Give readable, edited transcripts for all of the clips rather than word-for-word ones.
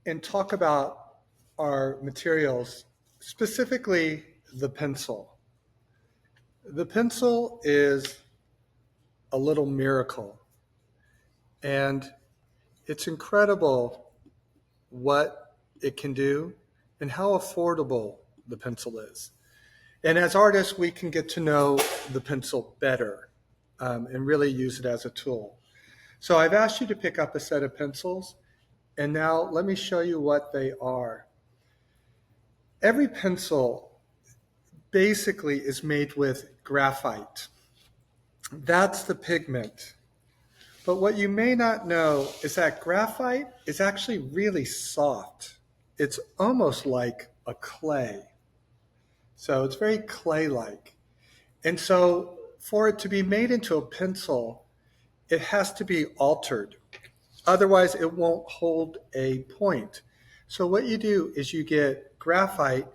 and talk about our materials, specifically the pencil. The pencil is a little miracle, and it's incredible what it can do and how affordable the pencil is. And as artists, we can get to know the pencil better and really use it as a tool. So I've asked you to pick up a set of pencils, and now let me show you what they are. Every pencil basically is made with graphite. That's the pigment. But what you may not know is that graphite is actually really soft. It's almost like a clay. So it's very clay-like. And so for it to be made into a pencil, it has to be altered. Otherwise, it won't hold a point. So what you do is you get graphite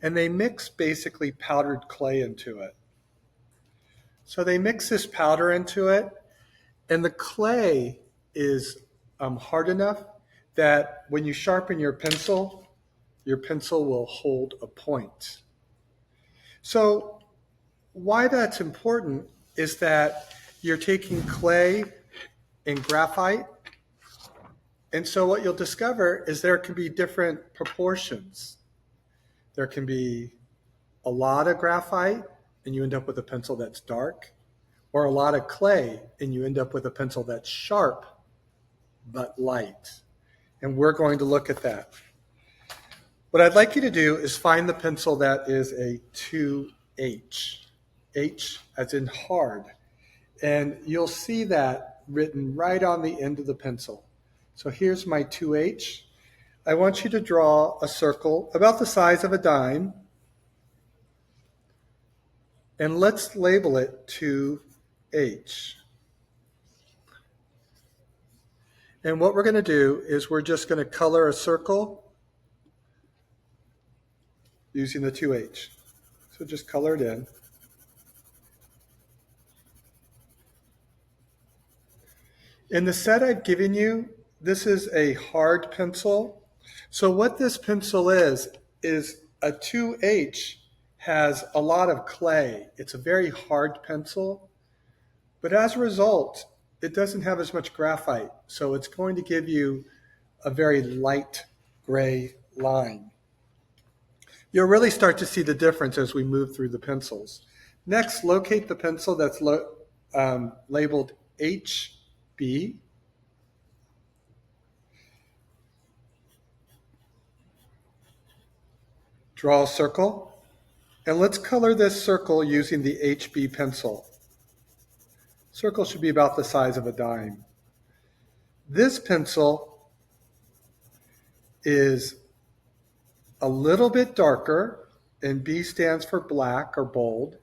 and they mix basically powdered clay into it. So they mix this powder into it, and the clay is hard enough that when you sharpen your pencil will hold a point. So why that's important is that you're taking clay and graphite, and so what you'll discover is there can be different proportions. There can be a lot of graphite, and you end up with a pencil that's dark, or a lot of clay, and you end up with a pencil that's sharp but light. And we're going to look at that. What I'd like you to do is find the pencil that is a 2H. H as in hard. And you'll see that written right on the end of the pencil. So here's my 2H. I want you to draw a circle about the size of a dime. And let's label it 2H. And what we're going to do is we're just going to color a circle using the 2H. So just color it in. In the set I've given you, this is a hard pencil. So what this pencil is a 2H has a lot of clay. It's a very hard pencil, but as a result, it doesn't have as much graphite. So it's going to give you a very light gray line. You'll really start to see the difference as we move through the pencils. Next, locate the pencil that's labeled HB. Draw a circle, and let's color this circle using the HB pencil. Circle should be about the size of a dime. This pencil is a little bit darker, and B stands for black or bold,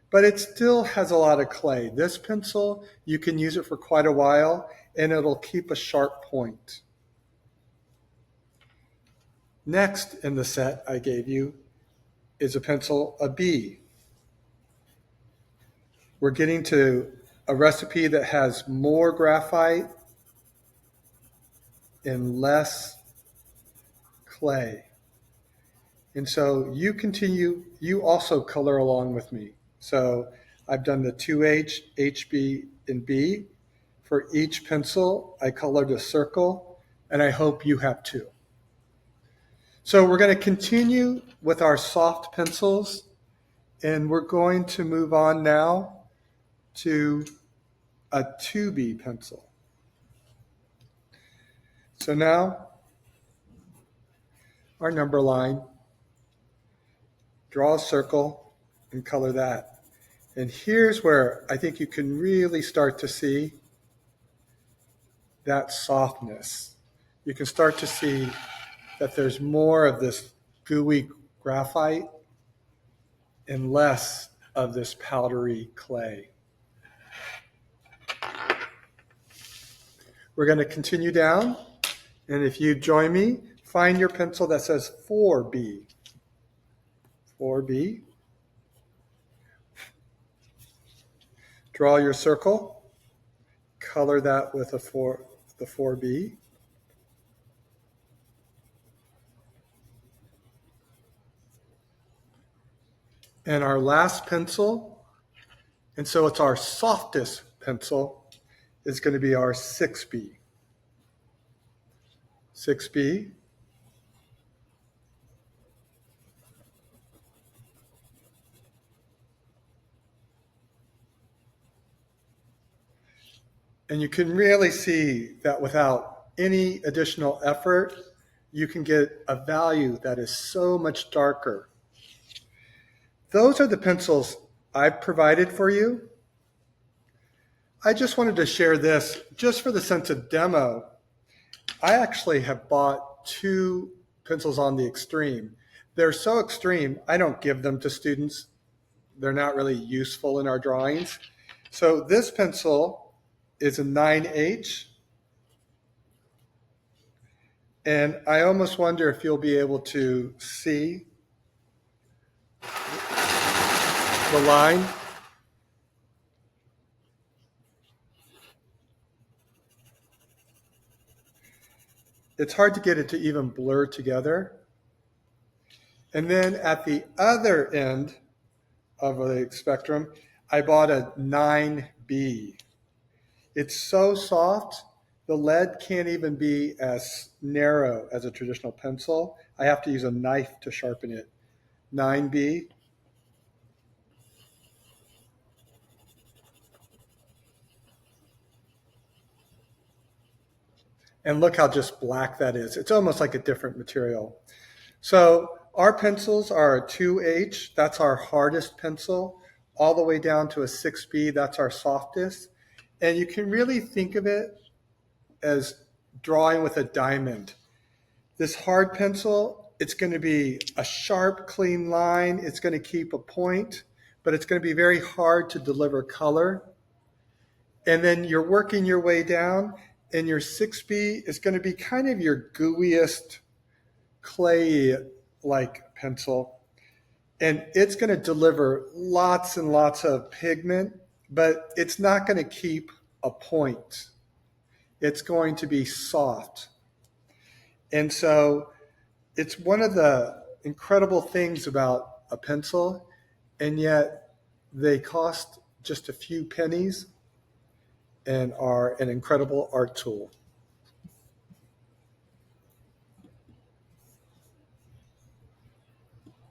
but it still has a lot of clay. This pencil, you can use it for quite a while, and it'll keep a sharp point. Next in the set I gave you is a pencil, a B. We're getting to a recipe that has more graphite and less clay. And so you also color along with me. So I've done the 2H, HB, and B. For each pencil, I colored a circle, and I hope you have too. So we're going to continue with our soft pencils, and we're going to move on now to a 2B pencil. So now, our number line, draw a circle and color that. And here's where I think you can really start to see that softness. You can start to see that there's more of this gooey graphite and less of this powdery clay. We're going to continue down, and if you join me, find your pencil that says 4B. 4B. Draw your circle, color that with the 4B. And our last pencil, and so it's our softest pencil, is going to be our 6B. 6B. And you can really see that without any additional effort, you can get a value that is so much darker. Those are the pencils I've provided for you. I just wanted to share this just for the sense of demo. I actually have bought 2 pencils on the extreme. They're so extreme, I don't give them to students. They're not really useful in our drawings. So this pencil is a 9H. And I almost wonder if you'll be able to see the line. It's hard to get it to even blur together. And then at the other end of the spectrum, I bought a 9B. It's so soft, the lead can't even be as narrow as a traditional pencil. I have to use a knife to sharpen it. 9B. And look how just black that is. It's almost like a different material. So our pencils are a 2H, that's our hardest pencil, all the way down to a 6B, that's our softest. And you can really think of it as drawing with a diamond. This hard pencil, it's going to be a sharp, clean line. It's going to keep a point, but it's going to be very hard to deliver color. And then you're working your way down, and your 6B is going to be kind of your gooeyest, clay-like pencil. And it's going to deliver lots and lots of pigment, but it's not going to keep a point. It's going to be soft. And so it's one of the incredible things about a pencil, and yet they cost just a few pennies and are an incredible art tool.